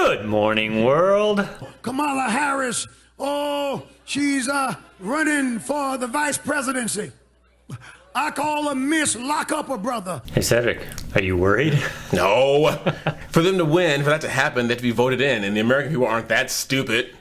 Good morning, world. Kamala Harris, she's running for the vice presidency. I call her Miss Lock Up Her Brother. Hey, Cedric, are you worried? No. For them to win, for that to happen, they have to be voted in, and the American people aren't that stupid.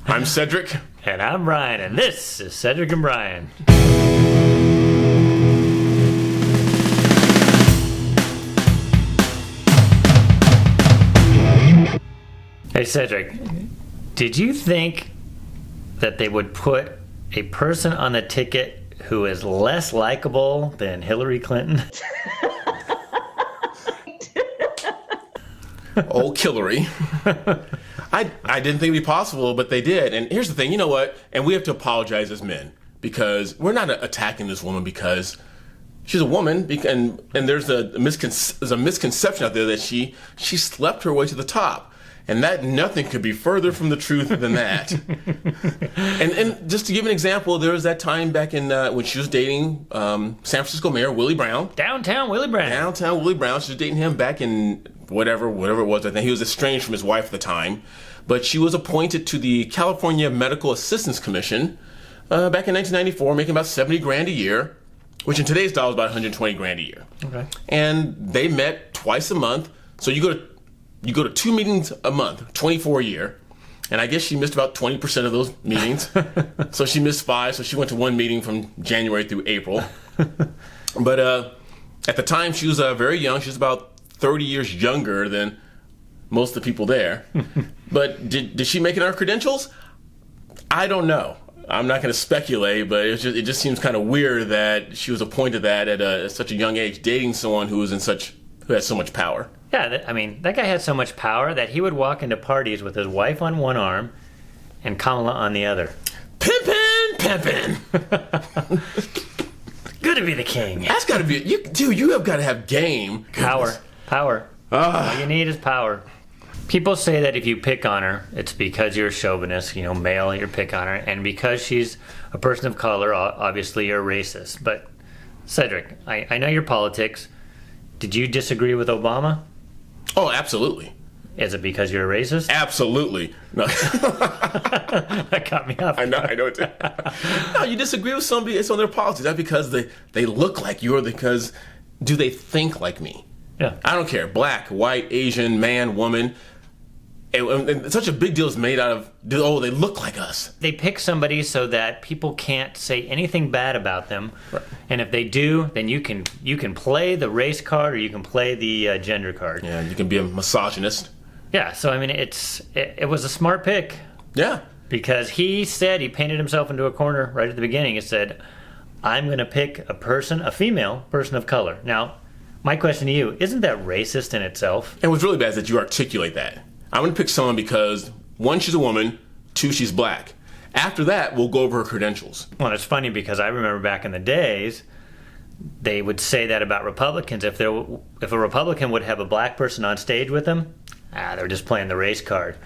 I'm Cedric. And I'm Brian, and this is Cedric and Brian. Hey, Cedric, did you think that they would put a person on the ticket who is less likable than Hillary Clinton? Old Hillary. I didn't think it'd be possible, but they did. And here's the thing, you know what? And we have to apologize as men, because we're not attacking this woman because she's a woman, and there's a misconception out there that she slept her way to the top. And that nothing could be further from the truth than that. and just to give an example, there was that time back in when she was dating San Francisco Mayor Willie Brown. Downtown Willie Brown. She was dating him back in whatever it was. I think he was estranged from his wife at the time. But she was appointed to the California Medical Assistance Commission back in 1994, making about $70,000 a year, which in today's dollars is about $120,000 a year. Okay. And they met twice a month. So you go to 2 meetings a month, 24 a year. And I guess she missed about 20% of those meetings. So she missed 5. So she went to one meeting from January through April. But at the time, she was very young. She was about 30 years younger than most of the people there. But did she make it on her credentials? I don't know. I'm not going to speculate, but it just seems kind of weird that she was appointed that at such a young age, dating someone who has so much power. Yeah, I mean, that guy had so much power that he would walk into parties with his wife on one arm and Kamala on the other. Pimpin'! Good to be the king. That's got to be... You have got to have game. Power. All you need is power. People say that if you pick on her, it's because you're a chauvinist, male, you pick on her, and because she's a person of color, obviously you're racist. But, Cedric, I know your politics. Did you disagree with Obama? Oh, absolutely. Is it because you're a racist? Absolutely. No. That got me off. I know it did. No, you disagree with somebody, it's on their politics. Not because they look like you, or because do they think like me? Yeah. I don't care. Black, white, Asian, man, woman. And such a big deal is made out of, they look like us. They pick somebody so that people can't say anything bad about them. Right. And if they do, then you can play the race card or you can play the gender card. Yeah, you can be a misogynist. Yeah, so I mean, it was a smart pick. Yeah. Because he painted himself into a corner right at the beginning. He said, I'm going to pick a female person of color. Now, my question to you, isn't that racist in itself? And what's really bad is that you articulate that. I'm going to pick someone because, 1, she's a woman, 2, she's black. After that, we'll go over her credentials. Well, it's funny because I remember back in the days, they would say that about Republicans. If a Republican would have a black person on stage with them, they're just playing the race card.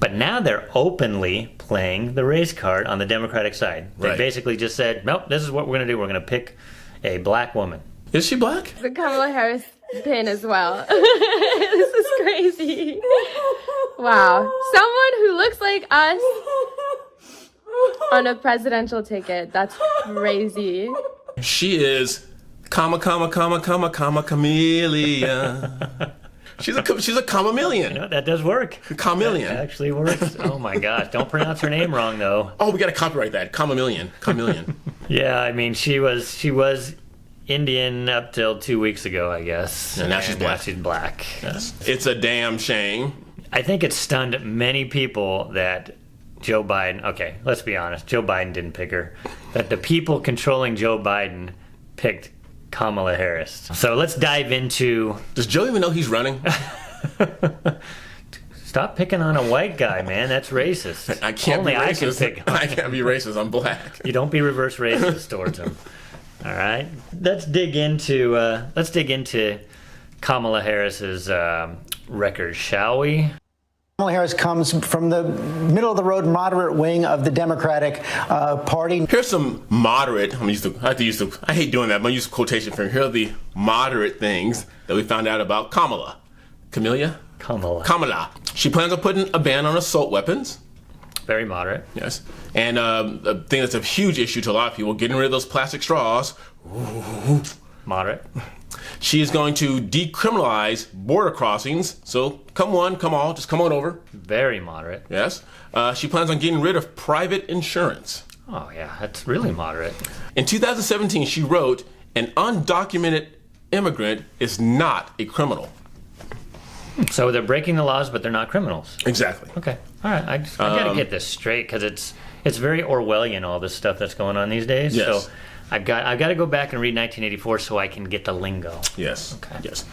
But now they're openly playing the race card on the Democratic side. They basically just said, nope, this is what we're going to do. We're going to pick a black woman. Is she black? The Kamala Harris pin as well. This is crazy. Wow. Someone who looks like us on a presidential ticket. That's crazy. She is chameleon. She's a chameleon. That does work. Chameleon. That actually works. Oh my gosh. Don't pronounce her name wrong though. Oh, we got to copyright that. Chameleon. Yeah, I mean, she was Indian up till 2 weeks ago, I guess. And now she's black. Now she's black. Yes. It's a damn shame. I think it stunned many people that Joe Biden, okay, let's be honest, Joe Biden didn't pick her, that the people controlling Joe Biden picked Kamala Harris. So let's dive into... Does Joe even know he's running? Stop picking on a white guy, man. That's racist. I can't be racist. I can't be racist. I'm black. You don't be reverse racist towards him. All right. Let's dig into Kamala Harris's record, shall we? Kamala Harris comes from the middle-of-the-road moderate wing of the Democratic Party. Here's some moderate, I hate doing that, but I'm going to use quotation from here. Here are the moderate things that we found out about Kamala. Kamala. She plans on putting a ban on assault weapons. Very moderate. Yes. And a thing that's a huge issue to a lot of people, getting rid of those plastic straws. Ooh. Moderate. She is going to decriminalize border crossings. So come one, come all, just come on over. Very moderate. Yes. She plans on getting rid of private insurance. Oh, yeah, that's really moderate. In 2017, she wrote, "An undocumented immigrant is not a criminal." So they're breaking the laws, but they're not criminals. Exactly. Okay. All right. I got to get this straight because it's very Orwellian, all this stuff that's going on these days. Yes. So I've got to go back and read 1984 so I can get the lingo. Yes. Okay. Yes.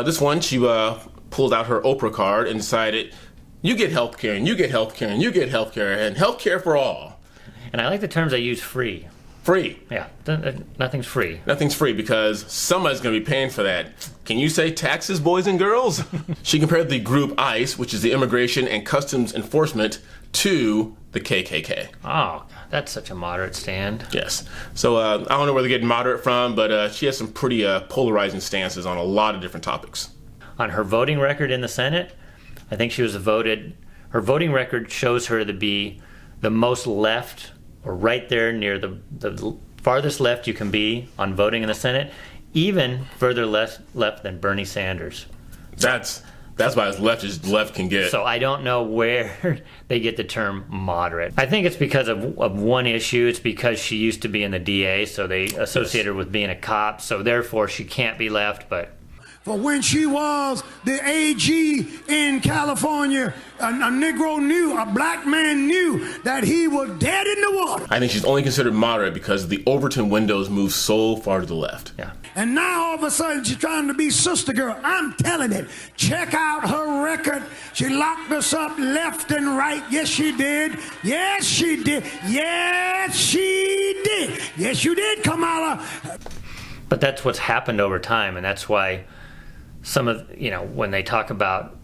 This one, she pulled out her Oprah card and decided, you get health care, and you get health care, and you get health care, and health care for all. And I like the terms I use, free. Free. Yeah. Nothing's free. Nothing's free because somebody's going to be paying for that. Can you say taxes, boys and girls? She compared the group ICE, which is the Immigration and Customs Enforcement, to the KKK. Oh, that's such a moderate stand. Yes. So I don't know where they're getting moderate from, but she has some pretty polarizing stances on a lot of different topics. On her voting record in the Senate, I think she was voted. Her voting record shows her to be the most left, or right there near the farthest left you can be on voting in the Senate, even further left than Bernie Sanders. That's about as left as left can get. So I don't know where they get the term moderate. I think it's because of one issue. It's because she used to be in the DA, so they associate her with being a cop, so therefore she can't be left, but... For when she was the AG in California, a Negro knew, a black man knew that he was dead in the water. I think she's only considered moderate because the Overton windows move so far to the left. Yeah. And now all of a sudden she's trying to be sister girl. I'm telling it. Check out her record. She locked us up left and right. Yes, she did. Yes, she did. Yes, she did. Yes, you did, Kamala. But that's what's happened over time, and that's why some of, when they talk about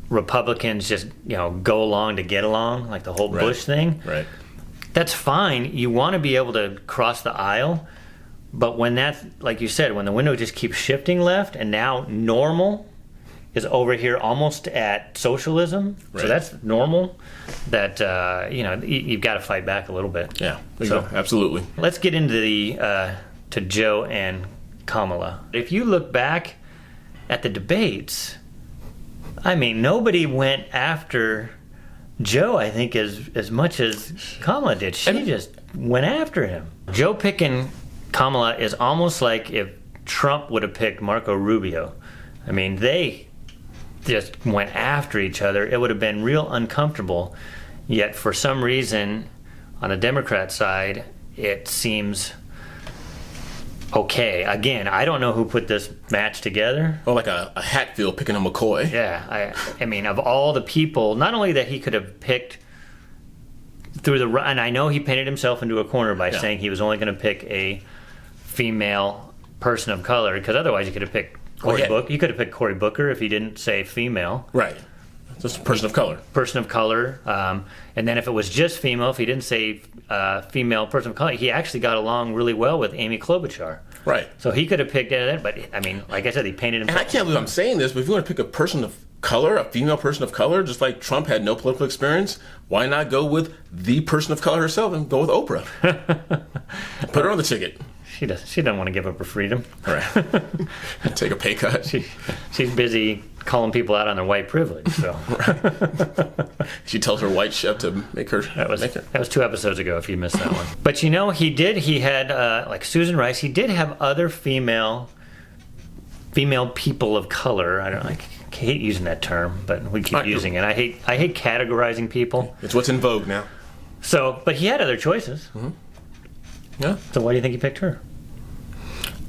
Republicans just, go along to get along, like the whole Bush thing. Right. That's fine. You want to be able to cross the aisle, but when that's, like you said, when the window just keeps shifting left, and now normal is over here almost at socialism, so that's normal, that, you've got to fight back a little bit. Yeah, absolutely. Let's get into to Joe and Kamala. If you look back at the debates, I mean, nobody went after Joe, I think, as much as Kamala did. She just went after him. Joe picking Kamala is almost like if Trump would have picked Marco Rubio. I mean, they just went after each other. It would have been real uncomfortable. Yet for some reason, on the Democrat side, it seems okay. Again, I don't know who put this match together. Or like a Hatfield picking a McCoy. Yeah, I mean, of all the people, not only that he could have picked and I know he painted himself into a corner by saying he was only going to pick a female person of color, because otherwise he could have picked Cory Booker. He could have picked Cory Booker if he didn't say female. Right. Just a person of color. Person of color. And then if it was just female, if he didn't say female person of color, he actually got along really well with Amy Klobuchar. Right. So he could have picked that, but I mean, like I said, he painted himself. And I can't believe I'm saying this, but if you want to pick a person of color, a female person of color, just like Trump had no political experience, why not go with the person of color herself and go with Oprah? Put her on the ticket. She doesn't want to give up her freedom. Right. Take a pay cut. She's busy calling people out on their white privilege. So she tells her white chef to make her. That was 2 episodes ago. If you missed that one, but he had like Susan Rice. He did have other female people of color. I hate using that term, but we keep using it. I hate categorizing people. It's what's in vogue now. So, but he had other choices. Mm-hmm. Yeah. So why do you think he picked her?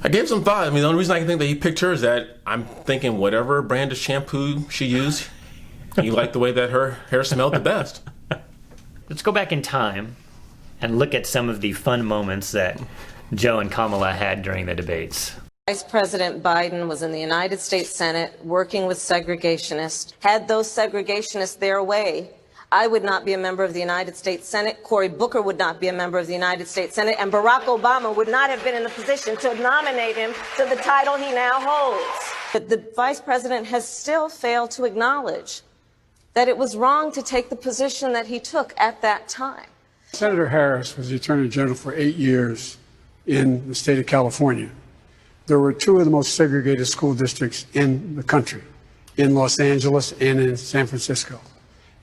I gave some thought. I mean, the only reason I can think that he picked her is that I'm thinking whatever brand of shampoo she used, he liked the way that her hair smelled the best. Let's go back in time and look at some of the fun moments that Joe and Kamala had during the debates. Vice President Biden was in the United States Senate working with segregationists, had those segregationists their way. I would not be a member of the United States Senate, Cory Booker would not be a member of the United States Senate, and Barack Obama would not have been in a position to nominate him to the title he now holds. But the vice president has still failed to acknowledge that it was wrong to take the position that he took at that time. Senator Harris was the Attorney General for 8 years in the state of California. There were two of the most segregated school districts in the country, in Los Angeles and in San Francisco.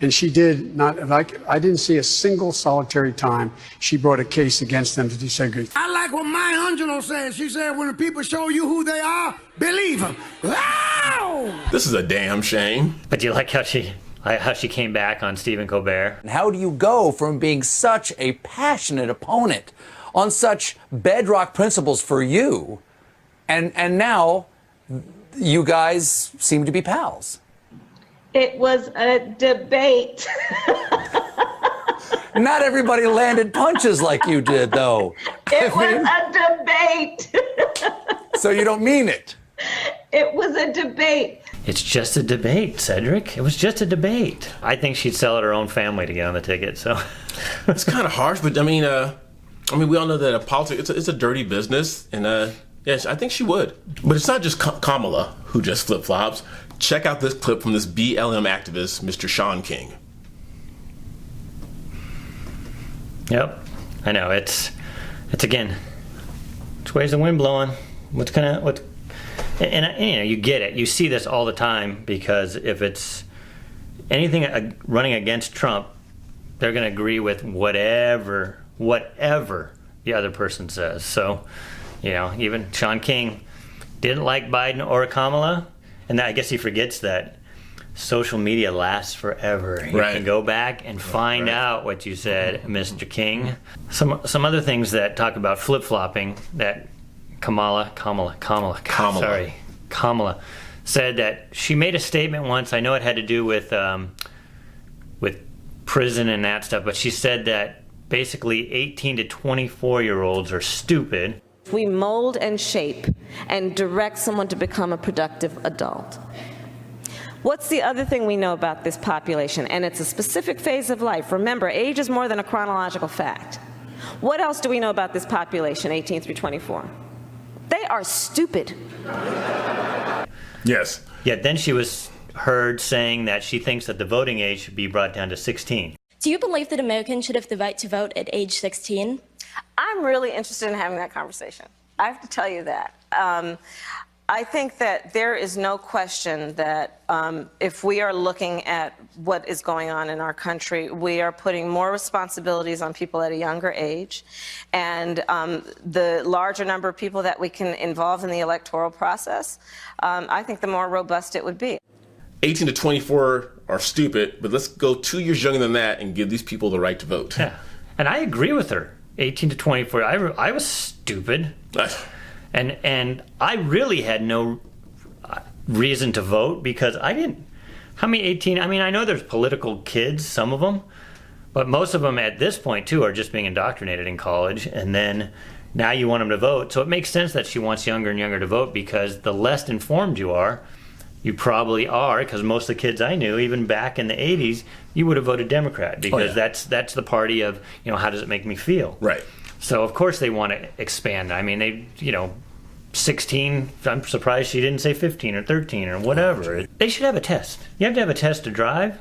And she did not, I didn't see a single solitary time she brought a case against them to desegregate. I like what Maya Angelou said. She said, when the people show you who they are, believe them. Wow! This is a damn shame. But do you like how she came back on Stephen Colbert? And how do you go from being such a passionate opponent on such bedrock principles for you, and now you guys seem to be pals? It was a debate. Not everybody landed punches like you did, though. It was a debate. So you don't mean it? It was a debate. It's just a debate, Cedric. It was just a debate. I think she'd sell out her own family to get on the ticket. So it's kind of harsh, but I mean, we all know that politics it's a dirty business, and yes, I think she would. But it's not just Kamala who just flip flops. Check out this clip from this BLM activist, Mr. Shaun King. Yep, I know. It's again, which way's the wind blowing? And you know, you get it. You see this all the time, because if it's anything running against Trump, they're going to agree with whatever the other person says. So, you know, even Shaun King didn't like Biden or Kamala, and I guess he forgets that social media lasts forever. You can go back and find out what you said, Mr. King. Some other things that talk about flip-flopping that Kamala said, that she made a statement once. I know it had to do with prison and that stuff, but she said that basically 18 to 24-year-olds are stupid. We mold and shape and direct someone to become a productive adult. What's the other thing we know about this population? And it's a specific phase of life. Remember, age is more than a chronological fact. What else do we know about this population, 18 through 24? They are stupid. Yes. Yet then she was heard saying that she thinks that the voting age should be brought down to 16. Do you believe that Americans should have the right to vote at age 16? I'm really interested in having that conversation. I have to tell you that. I think that there is no question that if we are looking at what is going on in our country, we are putting more responsibilities on people at a younger age. And the larger number of people that we can involve in the electoral process, I think the more robust it would be. 18 to 24 are stupid, but let's go 2 years younger than that and give these people the right to vote. Yeah. And I agree with her. 18 to 24, I was stupid. And I really had no reason to vote, because I didn't. How many 18? I mean, I know there's political kids, some of them, but most of them at this point, too, are just being indoctrinated in college. And then now you want them to vote. So it makes sense that she wants younger and younger to vote, because the less informed you are, you probably are, because most of the kids I knew, even back in the 80s, you would have voted Democrat, because that's the party of, you know, how does it make me feel? Right. So, of course, they want to expand. I mean, 16, I'm surprised she didn't say 15 or 13 or whatever. They should have a test. You have to have a test to drive.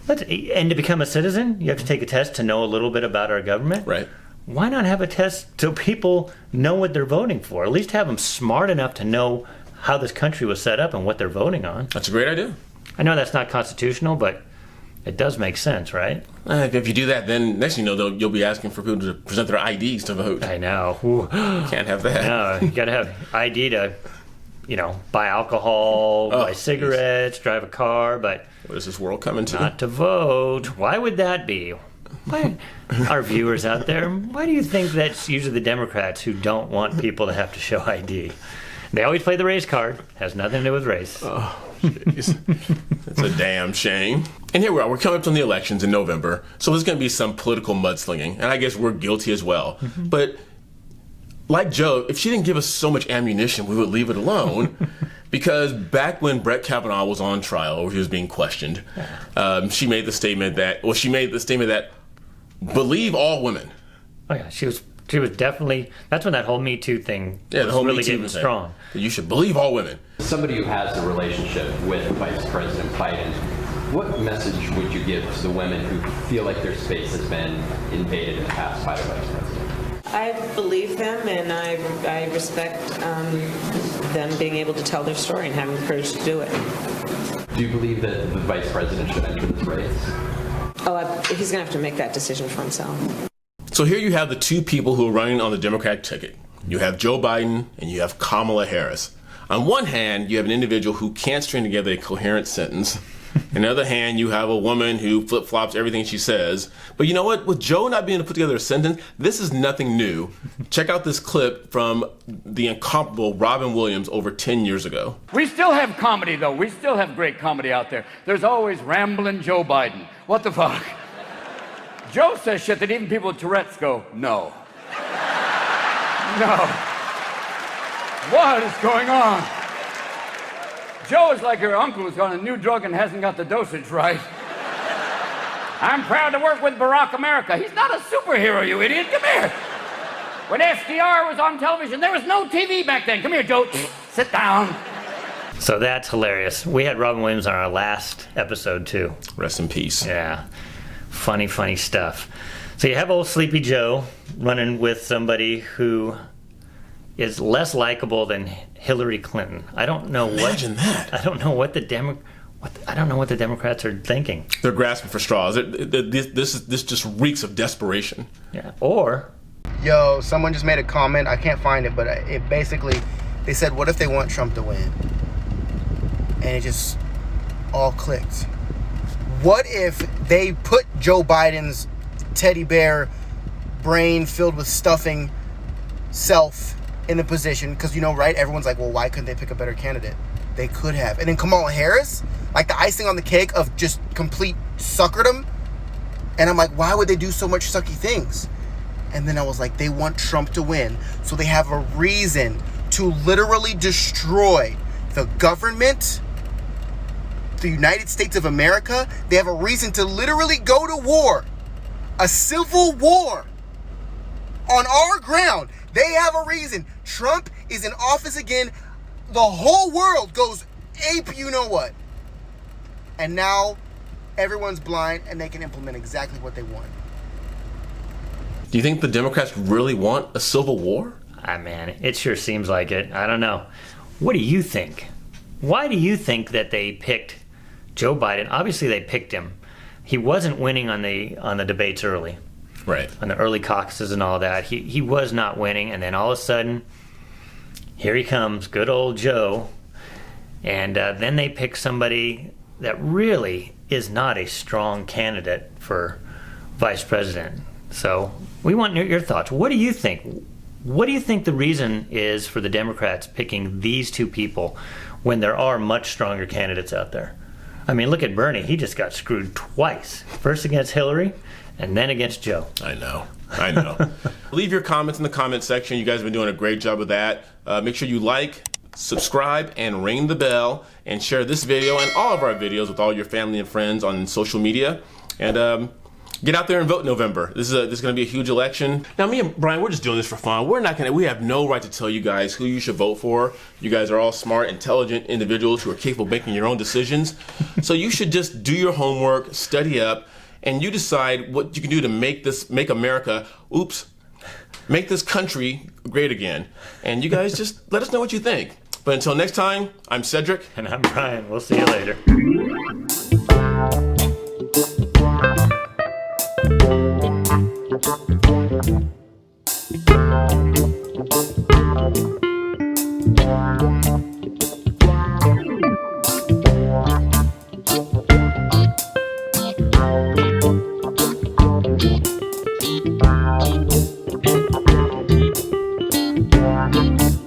And to become a citizen, you have to take a test to know a little bit about our government. Right. Why not have a test so people know what they're voting for? At least have them smart enough to know how this country was set up and what they're voting on. That's a great idea. I know that's not constitutional, but it does make sense, right? If you do that, then next thing you know, you'll be asking for people to present their IDs to vote. I know. Can't have that. No, you got to have ID to, buy alcohol, buy cigarettes, drive a car, but what is this world coming to? Not to vote. Why would that be? Why, our viewers out there, why do you think that's usually the Democrats who don't want people to have to show ID? They always play the race card. Has nothing to do with race. Oh, jeez. It's a damn shame. And here we are. We're coming up on the elections in November. So there's going to be some political mudslinging. And I guess we're guilty as well. Mm-hmm. But like Joe, if she didn't give us so much ammunition, we would leave it alone. Because back when Brett Kavanaugh was on trial, or he was being questioned, she made the statement that believe all women. Oh yeah, she was definitely. That's when that whole Me Too thing the was whole really Me Too getting thing. strong. You should believe all women. Somebody who has a relationship with Vice President Biden, what message would you give to the women who feel like their space has been invaded in the past by the Vice President? I believe them, and I respect them being able to tell their story and having the courage to do it. Do you believe that the Vice President should enter this race? He's going to have to make that decision for himself. So here you have the two people who are running on the Democratic ticket. You have Joe Biden and you have Kamala Harris. On one hand, you have an individual who can't string together a coherent sentence. On the other hand, you have a woman who flip-flops everything she says. But you know what? With Joe not being able to put together a sentence, this is nothing new. Check out this clip from the incomparable Robin Williams over 10 years ago. We still have comedy, though. We still have great comedy out there. There's always rambling Joe Biden. What the fuck? Joe says shit that even people with Tourette's go, no. No. What is going on? Joe is like your uncle who's on a new drug and hasn't got the dosage right. I'm proud to work with Barack America. He's not a superhero, you idiot. Come here. When FDR was on television, there was no TV back then. Come here, Joe. Sit down. So that's hilarious. We had Robin Williams on our last episode too. Rest in peace. Yeah. Funny stuff. So you have old Sleepy Joe running with somebody who is less likable than Hillary Clinton. I don't know Imagine that. I don't know what the Democrats are thinking. They're grasping for straws. This just reeks of desperation. Yeah. Or yo, someone just made a comment. I can't find it, but it basically, they said, what if they want Trump to win? And it just all clicked. What if they put Joe Biden's teddy bear brain filled with stuffing self in the position? Because, you know, right? Everyone's like, well, why couldn't they pick a better candidate? They could have. And then Kamala Harris, like the icing on the cake of just complete suckerdom. And I'm like, why would they do so much sucky things? And then I was like, they want Trump to win. So they have a reason to literally destroy the government, the United States of America. They have a reason to literally go to war, a civil war on our ground. They have a reason. Trump is in office again. The whole world goes ape, you know what. And now everyone's blind and they can implement exactly what they want. Do you think the Democrats really want a civil war? Man, it sure seems like it. I don't know. What do you think? Why do you think that they picked Joe Biden? Obviously, they picked him. He wasn't winning on the debates early, right? On the early caucuses and all that. He was not winning, and then all of a sudden, here he comes, good old Joe. And then they pick somebody that really is not a strong candidate for vice president. So we want your thoughts. What do you think? What do you think the reason is for the Democrats picking these two people when there are much stronger candidates out there? I mean, look at Bernie. He just got screwed twice. First against Hillary and then against Joe. I know. Leave your comments in the comment section. You guys have been doing a great job of that. Make sure you like, subscribe, and ring the bell, and share this video and all of our videos with all your family and friends on social media. And get out there and vote in November. This is going to be a huge election. Now, me and Brian, we're just doing this for fun. We have no right to tell you guys who you should vote for. You guys are all smart, intelligent individuals who are capable of making your own decisions. So you should just do your homework, study up, and you decide what you can do to make this country great again. And you guys just let us know what you think. But until next time, I'm Cedric. And I'm Brian. We'll see you later.